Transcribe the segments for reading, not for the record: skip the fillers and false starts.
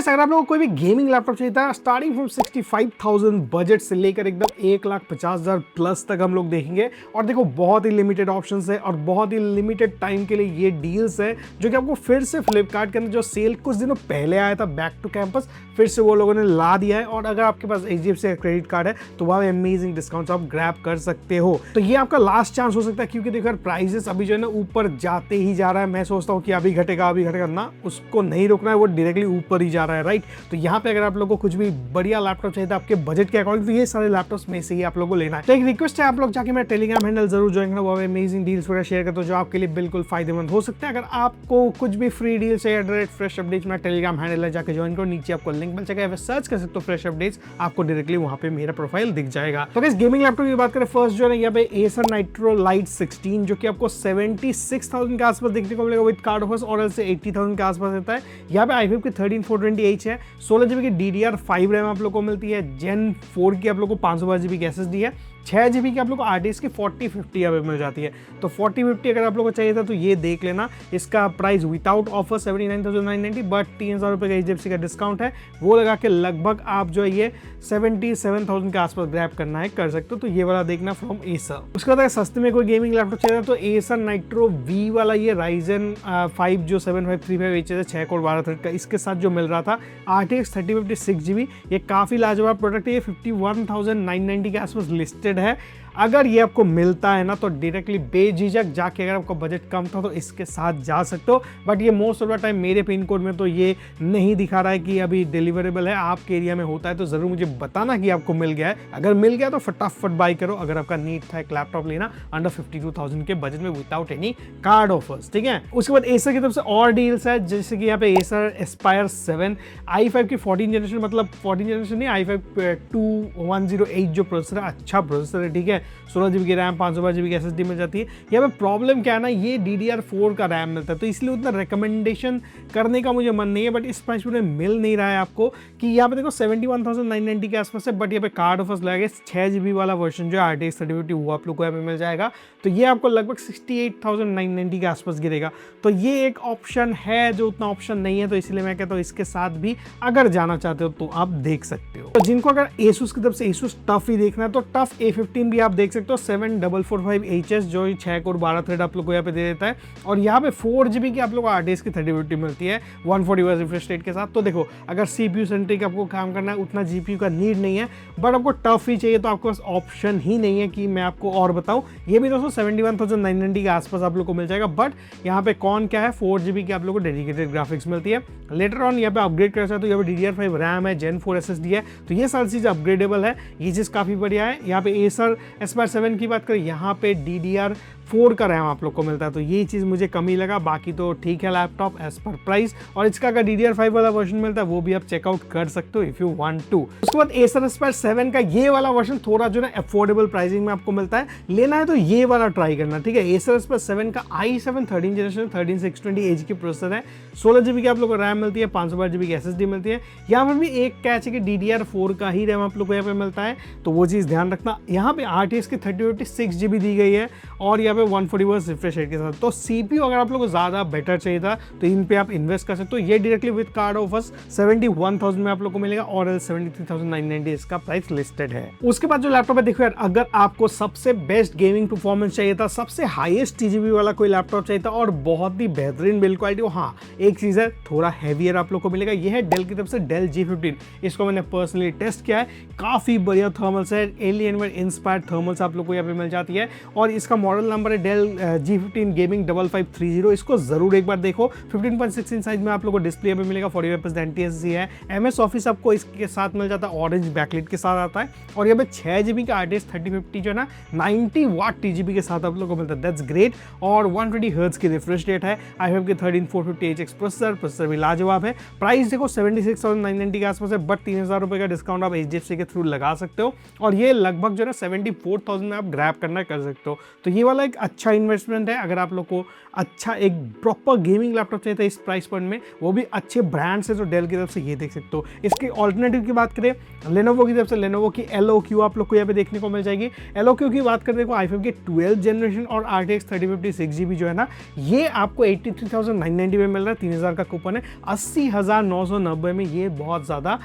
Guys अगर आप लोगों को कोई भी गेमिंग लैपटॉप चाहिए था स्टार्टिंग फ्रॉम 65,000 बजट से लेकर एकदम 1,50,000 प्लस तक हम लोग देखेंगे। और देखो बहुत ही लिमिटेड ऑप्शंस है और बहुत ही लिमिटेड टाइम के लिए ये डील्स है जो कि आपको फिर से फ्लिपकार्ट के अंदर जो सेल कुछ दिनों पहले आया था बैक टू कैंपस फिर से वो लोगों ने ला दिया है। और अगर आपके पास HDFC का क्रेडिट कार्ड है तो वहाँ अमेजिंग डिस्काउंट्स आप ग्रैब कर सकते हो। तो ये आपका लास्ट चांस हो सकता है क्योंकि देखो प्राइसेस अभी जो है ना ऊपर जाते ही जा रहा है। मैं सोचता हूँ कि अभी घटेगा ना, उसको नहीं रोकना है, वो डायरेक्टली ऊपर ही जा रहा है, राइट। तो यहाँ पे अगर आप लोगों को कुछ भी बढ़िया लैपटॉप चाहिए था आपके बजट के अकॉर्डिंग तो ये सारे लैपटॉप्स में से ही आप लोगों को लेना है। तो एक रिक्वेस्ट है आप लोग जाके मेरा टेलीग्राम हैंडल जरूर ज्वाइन करना, वो अमेजिंग डील्स वगैरह शेयर करते हो जो आपके लिए बिल्कुल फायदेमंद हो सकते हैं। अगर आपको कुछ भी फ्री डील चाहिए डायरेक्ट फ्रेश अपडेट्स मेरा टेलीग्राम हैंडल है, जाके ज्वाइन करो, नीचे आपको लिंक मिल जाएगा, सर्च कर सकते हो फ्रेश अपडेट्स, आपको डायरेक्टली वहां पे मेरा प्रोफाइल दिख जाएगा। तो गाइस गेमिंग लैपटॉप की बात करें फर्स्ट जो है यहाँ पे Acer Nitro Lite 16 जो कि आपको 76,000 के आसपास देखने को मिलेगा विद कार्ड ऑफर्स और से 80,000 के आसपास रहता है। यहाँ पे i5 की 13420H है, 16GB की DDR5 रैम आप लोग को मिलती है, Gen 4 की आप लोग को 512GB की SSD है, 6GB की आप लोग को RTX की 4050 यहाँ पे मिल जाती है। तो 4050 अगर आप लोग को चाहिए था तो ये देख लेना। इसका प्राइस विदाउट ऑफर 79,990 बट 3,000 रुपये का HDFC का डिस्काउंट है, वो लगा के लगभग आप जो है ये 77,000 के आसपास ग्रैब करना है कर सकते हो। तो ये वाला देखना फ्रॉम Acer। उसके बाद अगर सस्ते में कोई गेमिंग लैपटॉप चाहिए तो Acer Nitro V वाला ये Ryzen 5 जो 7535H है 6 कोर 12 थ्रेड का, इसके साथ जो मिल रहा था RTX 3050 6GB, ये काफ़ी लाजवाब प्रोडक्ट है। ये 51,990 के आसपास लिस्टेड है। अगर ये आपको मिलता है ना तो डायरेक्टली बेझिझक जाके, अगर आपका बजट कम था तो इसके साथ जा सकते हो। बट ये मोस्ट ऑफ द टाइम मेरे पिन कोड में तो ये नहीं दिखा रहा है कि अभी डिलीवरेबल है। आपके एरिया में होता है तो ज़रूर मुझे बताना कि आपको मिल गया है। अगर मिल गया तो फटाफट बाई करो अगर आपका नीड था एक लैपटॉप लेना अंडर 52,000 के बजट में विदाउट एनी कार्ड ऑफर्स, ठीक है। उसके बाद Acer की तरफ से और डील्स है जैसे कि यहाँ पे Acer Aspire 7 i5 की 14 जनरेशन, मतलब 14 जनरेशन नहीं, i5 2108 जो प्रोसेसर है, अच्छा प्रोसेसर है, ठीक है। 16GB की रैम 512GB की SSD मिल जाती है। यहाँ पे प्रॉब्लम क्या है ना, ये DDR4 का रैम मिलता है तो इसलिए उतना रिकमेंडेशन करने का मुझे मन नहीं है। बट इस प्राइस में मिल नहीं रहा है आपको कि यहाँ पे देखो 71,990 के आसपास है। बट यहाँ पे कार्ड ऑफर्स लगे 6GB वाला वर्जन जो है RTX 3050 वो आप लोग को यहाँ पे मिल जाएगा। तो ये आपको लगभग 68,990 के आसपास गिरेगा। तो ये एक ऑप्शन है जो उतना ऑप्शन नहीं है, तो इसलिए मैं कहता हूँ इसके साथ भी अगर जाना चाहते हो तो आप देख सकते हो। तो जिनको अगर Asus की तरफ से Asus टफ ही देखना है तो टफ A15 भी आप देख सकते हो 7445HS जो 6 कोर 12 थ्रेड आप लोग को यहाँ पे दे देता है। और यहाँ पे 4GB की आप लोग को RTX की 3050 मिलती है 140 Hz रिफ्रेश रेट के साथ। तो देखो अगर CPU सेंट्रिक आपको काम करना है, उतना GPU का नीड नहीं है, बट आपको टफ ही चाहिए तो आपके पास ऑप्शन ही नहीं है कि मैं आपको और बताऊं। ये भी दोस्तों 71,990 के आसपास आप लोग को मिल जाएगा। बट यहाँ पे कौन क्या है, 4GB की आप लोग को डेडिकेटेड ग्राफिक्स मिलती है। लेटर ऑन यहाँ पे अपग्रेड कर सकते हो तो यहाँ पे DDR5 रैम है, Gen 4 SSD है, तो ये सारी चीज़ अपग्रेडेबल है, ये चीज़ काफ़ी बढ़िया है। यहाँ पे Acer Aspire 7 की बात करें, यहाँ पे DDR4 का रैम आप लोग को मिलता है, तो ये चीज़ मुझे कम ही लगा। बाकी तो ठीक है लैपटॉप एज पर प्राइस, और इसका अगर DDR5 वाला वर्जन मिलता है वो भी आप चेकआउट कर सकते हो इफ यू वांट टू। उसके बाद Acer Aspire 7 का ये वाला वर्जन थोड़ा जो है अफोर्डेबल प्राइसिंग में आपको मिलता है, लेना है तो ये वाला ट्राई करना, ठीक है। Acer Aspire 7 का i7 13 जनरेशन 13620H की प्रोसेसर है, 16GB की आप लोग को रैम मिलती है, 512GB की SSD मिलती है। यहाँ पर भी एक कैच है कि DDR4 का ही रैम आप लोग को यहाँ पे मिलता है, तो वो चीज़ ध्यान रखना। यहाँ पे RTX की 3056GB दी गई है और यहाँ पे 140 Hz रिफ्रेश रेट के साथ। तो CPU अगर आप लोगों को ज़्यादा बेटर चाहिए था तो इन पे आप इन्वेस्ट कर सकते हो। ये डायरेक्टली विद कार्ड ऑफर्स 71,000 में आप लोग को मिलेगा और 73,990 इसका प्राइस लिस्टेड है। उसके बाद जो लैपटॉप है देखो यार, अगर आपको सबसे बेस्ट गेमिंग परफॉर्मेंस चाहिए था, सबसे हाईएस्ट TGB वाला कोई लैपटॉप चाहिए था और बहुत ही बेहतरीन बिल्ड क्वालिटी, हाँ एक चीज़ है थोड़ा हैवियर आप लोग को मिलेगा। ये है डेल की तरफ से डेल G15। इसको मैंने पर्सनली टेस्ट किया है, काफ़ी बढ़िया थर्मल्स है, एलियनवेयर इंस्पायर्ड थर्मल्स आप लोग को यहाँ पे मिल जाती है। और इसका मॉडल नंबर है डेल G15 गेमिंग 5530। इसको जरूर एक बार देखो। 15.6 इंच साइज में आप लोग को डिस्प्ले पे मिलेगा, 45% NTSC है, MS ऑफिस आपको इसके साथ मिल जाता है, ऑरेंज बैकलाइट के साथ आता है। और यहाँ पे 6GB का RTX 3050 जो है ना 90 वाट TGB के साथ आप लोग को मिलता है, दैट्स ग्रेट। और 120 Hz की रिफ्रेश रेट है, i5 के 13450HX प्रोसेसर भी लाजवाब है। प्राइस देखो 76,990 के आसपास है, बट 3,000 रुपये का डिस्काउंट आप HDFC के थ्रू लगा सकते हो और ये लगभग जो है 74,000 में आप ग्रैब करना कर सकते हो। तो ये वाला एक एक अच्छा इन्वेस्टमेंट है अगर आप लोग को अच्छा एक प्रॉपर गेमिंग लैपटॉप चाहिए था इस प्राइस पॉइंट में, वो भी अच्छे ब्रांड से, तो डेल की तरफ से ये देख सकते हो। इसके ऑल्टरनेटिव की बात करें लेनोवो की तरफ से, लेनोवो की LOQ आप लोग को यहाँ पे देखने को मिल जाएगी। LOQ की बात करें देखो i5 के 12th जनरेशन और RTX 3050 6GB जो है ना, ये आपको 83,990 में मिल रहा है, 3000 का कूपन है। 80,990 में ये बहुत ज़्यादा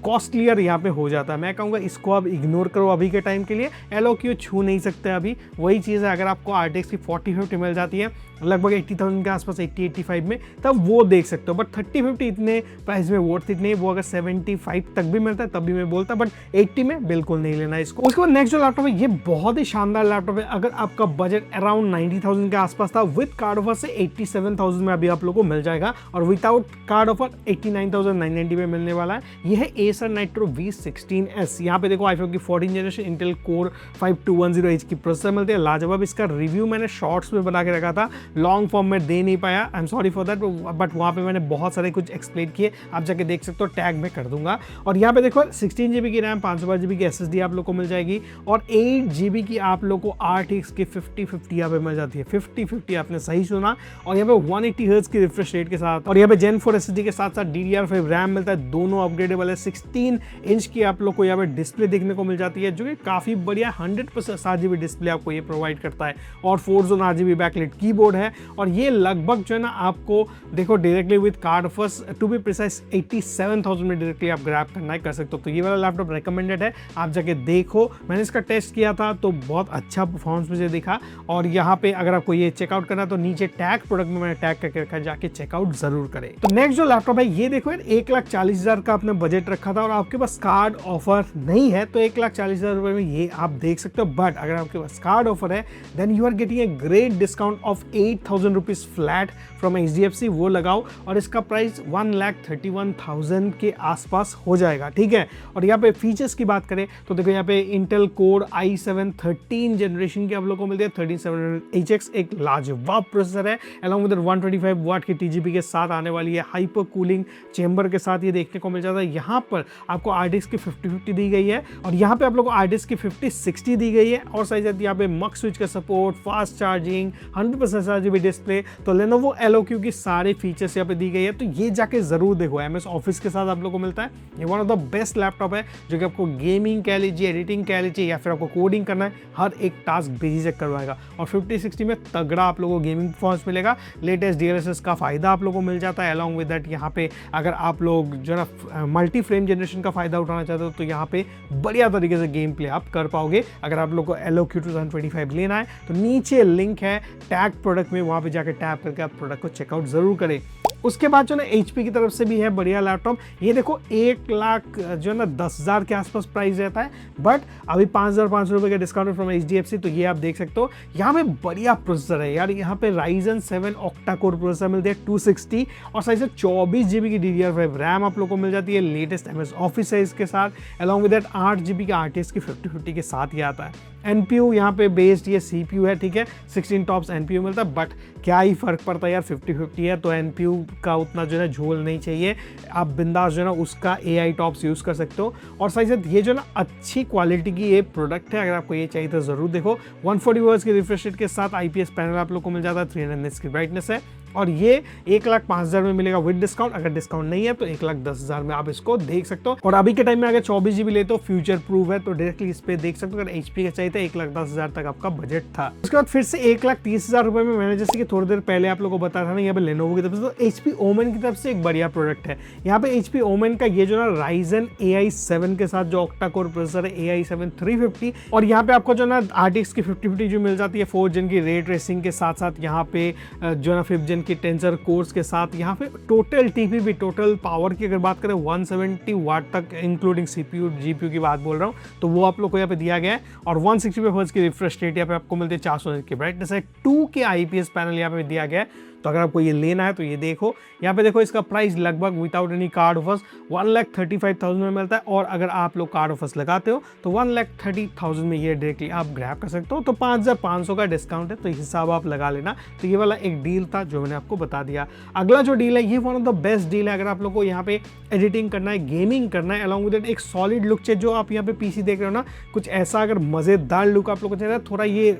कॉस्टलियर यहाँ पे हो जाता है। मैं कहूँगा इसको अब इग्नोर करो अभी के टाइम के लिए, LOQ छू नहीं सकते अभी। वही चीज़ है अगर आपको RTX की 4050 मिल जाती है लगभग 80,000 के आसपास, 80-85 में, तब वो देख सकते हो। बट 3050 इतने प्राइस में वर्थ इट नहीं, वो अगर 75 तक भी मिलता है तब भी मैं बोलता, बट 80 में बिल्कुल नहीं लेना इसको। उसके बाद नेक्स्ट जो लैपटॉप है, ये बहुत ही शानदार लैपटॉप है। अगर आपका बजट अराउंड 90,000 के आसपास था, विद कार्ड ऑफर से 87,000 में अभी आप लोग को मिल जाएगा, और विदाउट कार्ड ऑफर 89,990 में मिलने वाला है। यह है Acer Nitro V16s। यहाँ पे देखो i5 की 14 जनरेशन इंटेल कोर 5210H की प्रोसेसर मिलती है। लाजवाब। इसका रिव्यू मैंने शॉर्ट्स में बना के रखा था, लॉन्ग फॉर्म में दे नहीं पाया, I am sorry for that, but वहाँ पे मैंने बहुत सारे कुछ एक्सप्लेन किए, आप जाके देख सकते हो, टैग में कर दूंगा। और यहाँ पे देखो 16GB की रैम, 512GB की SSD आप लोग को मिल जाएगी, और 8GB की आप लोग को RTX की 5050 यहाँ पे मिल जाती है। 5050 आपने सही सुना। और यहाँ पे 180 हर्ट्ज की रिफ्रेश रेट के साथ, और यहाँ पे Gen 4 SSD के साथ साथ DDR5 रैम मिलता है, दोनों अपग्रेडेबल है। 16 इंच की आप लोग को यहाँ पे डिस्प्ले देखने को मिल जाती है, जो कि काफी बढ़िया 100% RGB डिस्प्ले आपको ये प्रोवाइड करता है, और 4 जोन RGB बैकलाइट कीबोर्ड है। और ये लगभग जो है ना आपको देखो directly with card offers, to be precise 87,000 में डायरेक्टली आप ग्रैब करना है, कर सकते हो। तो ये वाला लैपटॉप रिकमेंडेड है, आप जाके देखो। मैंने इसका टेस्ट किया था तो बहुत अच्छा परफॉर्मेंस मुझे दिखा। और यहाँ पे अगर आपको ये चेकआउट करना है तो नीचे टैग प्रोडक्ट में मैंने टैग करके रखा है, जाके चेकआउट जरूर करें। तो नेक्स्ट जो लैपटॉप है ये देखो यार, 1,40,000 का आपने बजट रखा था और आपके पास कार्ड ऑफर नहीं है, तो 1,40,000 रुपए में ये आप देख सकते हो। बट अगर आपके पास कार्ड ऑफर है, then you are getting a great discount of 8,000 rupees flat from HDFC, वो लगाओ, और इसका प्राइस 1,31,000 के आसपास हो जाएगा, ठीक है। और यहाँ पे फीचर्स की बात करें तो देखो यहाँ पे इंटेल कोर i7 13 जनरेशन की आप लोग को मिलती है, 13700HX, एक लाजवाब प्रोसेसर है, अलॉन्ग विद 125 वाट की TGP के साथ आने वाली है, हाइपर कूलिंग चेंबर के साथ ये देखने को मिल जाता है। यहाँ पर आपको RTX की 5050 दी गई है, और यहाँ पे आप लोग को RTX की 5060 दी गई है, और साथ ही यहाँ पे मक स्विच का support, fast charging, 100% RGB display. तो Lenovo LOQ की सारे फीचर्स यहाँ पे दी गई है, तो ये जाके जरूर देखो। MS ऑफिस के साथ आप लोग को मिलता है, ये one of the best laptop है, जो कि आपको गेमिंग कह लीजिए, एडिटिंग कह लीजिए, या फिर आपको कोडिंग करना है, हर एक टास्क बेझिझक करवाएगा। और 5060 में तगड़ा आप लोगों को गेमिंग परफॉर्मेंस मिलेगा, लेटेस्ट DLSS का फायदा आप लोगों को मिल जाता है। अलॉन्ग विद दैट यहाँ पे अगर आप लोग जो है मल्टी फ्रेम जनरेशन का फायदा उठाना चाहते हो, तो यहाँ पे बढ़िया तरीके से गेम प्ले आप कर पाओगे। अगर आप लोग को LOQ 2025 लेना है तो नीचे लिंक है टैग प्रोडक्ट में, वहाँ पे जाकर टैप करके आप प्रोडक्ट को चेकआउट जरूर करें। उसके बाद जो ना HP की तरफ से भी है बढ़िया लैपटॉप। ये देखो 1,00,000 जो है ना 10,000 के आसपास प्राइस रहता है, बट अभी 5,500 रुपये का डिस्काउंट फ्रॉम HDFC, तो ये आप देख सकते हो। यहाँ पे बढ़िया प्रोसेसर है यार, यहाँ पे Ryzen 7 ऑक्टा कोर प्रोसेसर मिलते हैं 260, और साइज से 24GB की DDR5 रैम आप लोग को मिल जाती है, लेटेस्ट MS ऑफिस है इसके साथ, अलॉन्ग विद दैट 8GB का RTX की 5050 के साथ ही आता है। NPU यहाँ पे बेस्ड ये CPU है, ठीक है, 16 टॉप्स NPU मिलता है, बट क्या ही फर्क पड़ता है यार, 5050 है तो NPU का उतना जो है झोल नहीं चाहिए, आप बिंदास जो है ना उसका AI टॉप्स यूज़ कर सकते हो। और साथ ही ये जो ना अच्छी क्वालिटी की ये प्रोडक्ट है, अगर आपको ये चाहिए तो ज़रूर देखो। 140 हर्ट्ज की रिफ्रेश रेट के साथ IPS पैनल आप लोग को मिल जाता है, 300 निट्स की ब्राइटनेस है, और ये 1,05,000 में मिलेगा विद डिस्काउंट। अगर डिस्काउंट नहीं है तो 1,10,000 में आप इसको देख सकते हो। और अभी के टाइम में अगर 24GB लेते हो, फ्यूचर प्रूफ है, तो डायरेक्टली इस पे देख सकते हो। अगर HP का चाहिए था 1,10,000 तक आपका बजट था। उसके बाद फिर से 1,30,000 रुपए में, मैंने जैसे कि थोड़ी देर पहले आप लोगों को बताया था ना, यहाँ पे Lenovo की तरफ से, तो HP Omen की तरफ से एक बढ़िया प्रोडक्ट है। यहाँ पे HP Omen का ये जो ना Ryzen AI 7 के साथ जो ऑक्टा कोर प्रोसेसर है, AI 7 350, और यहाँ पे आपको जो ना RTX की 5050 जो मिल जाती है 4 जेन की रे ट्रेसिंग के साथ साथ, यहाँ पे जो ना 5 जेन की टेंसर कोर्स के साथ, यहाँ पे टोटल TPP टोटल पावर की अगर बात करें 170 वाट तक, इंक्लूडिंग CPU GPU की बात बोल रहा हूँ, तो वो आप लोग को यहाँ पे दिया गया है। और 160 हर्ट्ज की रिफ्रेश रेट यहाँ पे आपको मिलती है, 400 निट्स की ब्राइटनेस है, 2K IPS पैनल यहाँ पे दिया गया है। तो अगर आपको ये लेना है तो ये देखो, यहाँ पे देखो इसका प्राइस लगभग विदाउट एनी कार्ड ऑफर्स 1,35,000 में मिलता है, और अगर आप लोग कार्ड ऑफर्स लगाते हो तो 1,30,000 में ये डायरेक्टली आप ग्रैब कर सकते हो। तो 5,500 का डिस्काउंट है, तो हिसाब आप लगा लेना। तो ये वाला एक डील था जो मैंने आपको बता दिया। अगला जो डील है ये one of the best deal है, अगर आप लोग को यहाँ पे एडिटिंग करना है, गेमिंग करना है, अलॉन्ग विद एक सॉलिड लुक चाहिए, जो आप यहाँ पे PC देख रहे हो ना, कुछ ऐसा अगर मजेदार लुक आप लोग को चाहिए, थोड़ा ये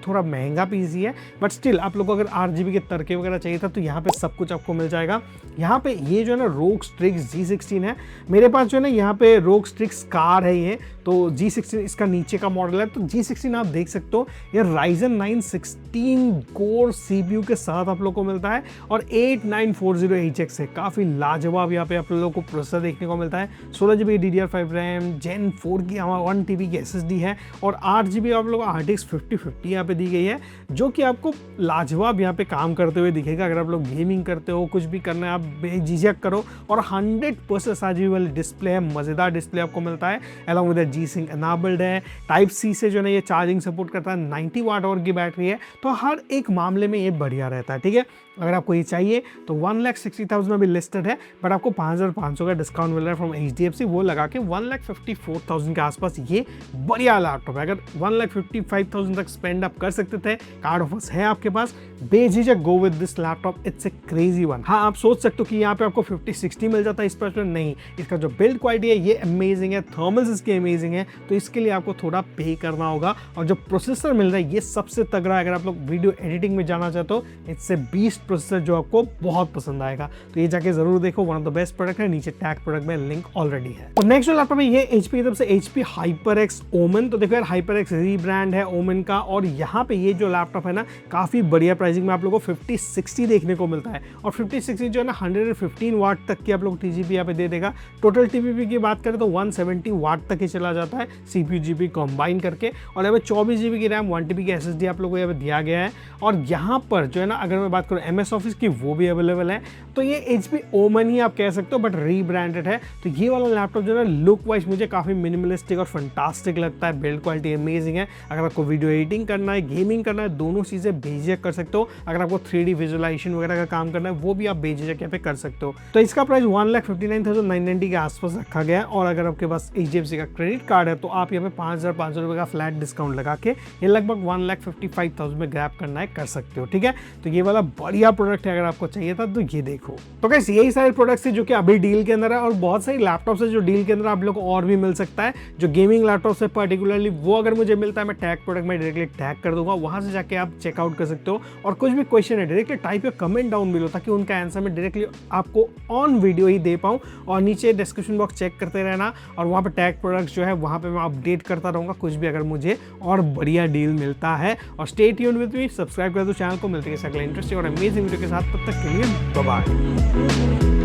थोड़ा महंगा पीसी है, बट स्टिल आप लोग को अगर 8 GB के तरके वगैरह चाहिए था तो यहाँ पे सब कुछ आपको मिल जाएगा। यहाँ पे ये जो है ना ROG Strix G16 है, मेरे पास जो है ना यहाँ पे ROG Strix कार है ये, तो G16 इसका नीचे का मॉडल है। तो G16 आप देख सकते हो ये Ryzen 9 16 कोर CPU के साथ आप लोग को मिलता है और 8940HX है। काफ़ी लाजवाब यहाँ पे आप लोगों को प्रोसेसर देखने को मिलता है। 16 GB DDR5 रैम, Gen 4 की 1 TB की SSD है और 8 GB आप लोग RTX 5050 यहाँ पे दी गई है, जो कि आपको लाजवाब यहाँ पे काम करते हुए दिखेगा। अगर आप लोग गेमिंग करते हो, कुछ भी करना है, आप बेझिझक करो। और 100% RGB वाली डिस्प्ले है, मज़ेदार डिस्प्ले आपको मिलता है। अलॉन्ग विद G-Sync एनाबल्ड है, टाइप सी से जो है ये चार्जिंग सपोर्ट करता है, 90 वाट आवर की बैटरी है, तो हर एक मामले में ये बढ़िया रहता है। ठीक है, अगर आपको ये चाहिए तो 1,60,000 में भी लिस्टेड है, बट आपको 5,500 का डिस्काउंट मिल रहा है फ्रॉम HDFC, वो लगा के 1,54,000 के आसपास ये बढ़िया लैपटॉप है। अगर 1,55,000 तक स्पेंड आप कर सकते थे, कार्ड ऑफर्स है आपके पास, बेझिझक go with this laptop, it's a crazy one. हाँ, आप सोच सकते हो कि यहाँ पे आपको 5060 मिल जाता है इस प्राइस में, नहीं, इसका जो बिल्ड क्वालिटी है ये अमेजिंग है, थर्मल्स इसके अमेजिंग है, तो इसके लिए आपको थोड़ा पे करना होगा। और जो प्रोसेसर मिल रहा है ये सबसे तगड़ा है। अगर आप लोग वीडियो एडिटिंग में जाना चाहते हो, इट्स ए बीस्ट प्रोसेसर जो आपको बहुत पसंद आएगा, तो ये जाके जरूर देखो, one of the best product है। नीचे टैग प्रोडक्ट में लिंक ऑलरेडी है। तो नेक्स्ट जो लैपटॉप है ये HP की तरफ से HP HyperX Omen। तो देखो यार, HyperX रीब्रांड है Omen का, और यहाँ पे ये जो लैपटॉप है ना काफी बढ़िया प्राइसिंग में आप लोगों को 5060 देखने को मिलता है। और 5060 जो है ना 115 वाट तक की आप लोग TGP यहाँ पे दे देगा। टोटल TPP की बात करें तो 170 वाट तक ही चला जाता है, CPU GPU कंबाइन करके। और यहाँ पे 24 GB की रैम, 1 TB की SSD आप लोगों को यहाँ पे दिया गया है। और यहाँ पर जो है ना, अगर मैं बात करूँ MS Office की, वो भी अवेलेबल है। तो ये HP Omen ही आप कह सकते हो, बट रीब्रांडेड है। तो ये वाला लैपटॉप जो है ना लुक वाइज मुझे काफ़ी मिनिमलिस्टिक और फंटास्टिक लगता है, बिल्ड क्वालिटी अमेजिंग है। अगर आपको वीडियो एडिटिंग करना है, गेमिंग करना है, दोनों चीज़ें बेझिझक कर सकते हो। अगर आपको 3D विजुअलाइजेशन वगैरह का काम करना है, वो भी आप बेझिझक यहाँ पे कर सकते हो। तो इसका प्राइस 1,59,990 के आसपास रखा गया है। और अगर आपके पास HDFC का क्रेडिट कार्ड है तो आप यहाँ पे 5,500 रुपये का फ्लैट डिस्काउंट लगा के ये लगभग 1,55,000 में ग्रैब करना है, कर सकते हो। ठीक है, तो ये वाला बढ़िया प्रोडक्ट है, अगर आपको चाहिए था तो ये देखो। तो गाइस, यही सारे प्रोडक्ट्स है जो कि अभी डील के अंदर है, और बहुत सारी लैपटॉप्स है जो डील के अंदर आप लोग को और भी मिल सकता है। जो गेमिंग लैपटॉप्स है पर्टिकुलरली, वो अगर मुझे मिलता है, मैं टैग प्रोडक्ट में डायरेक्टली टैग कर दूंगा, वहां से जाके आप चेकआउट कर सकते हो। और कुछ भी क्वेश्चन है डायरेक्टली टाइप या कमेंट डाउन बिलो, ताकि उनका आंसर मैं डायरेक्टली आपको ऑन वीडियो ही दे पाऊँ। और नीचे डिस्क्रिप्शन बॉक्स चेक करते रहना, और वहाँ पे टैग प्रोडक्ट्स जो है वहाँ पे मैं अपडेट करता रहूँगा, कुछ भी अगर मुझे और बढ़िया डील मिलता है। और stay tuned with me, subscribe कर दो चैनल को। मिलते हैं अगले इंटरेस्टिंग और अमेजिंग वीडियो के साथ, तब तक के लिए बाय बाय।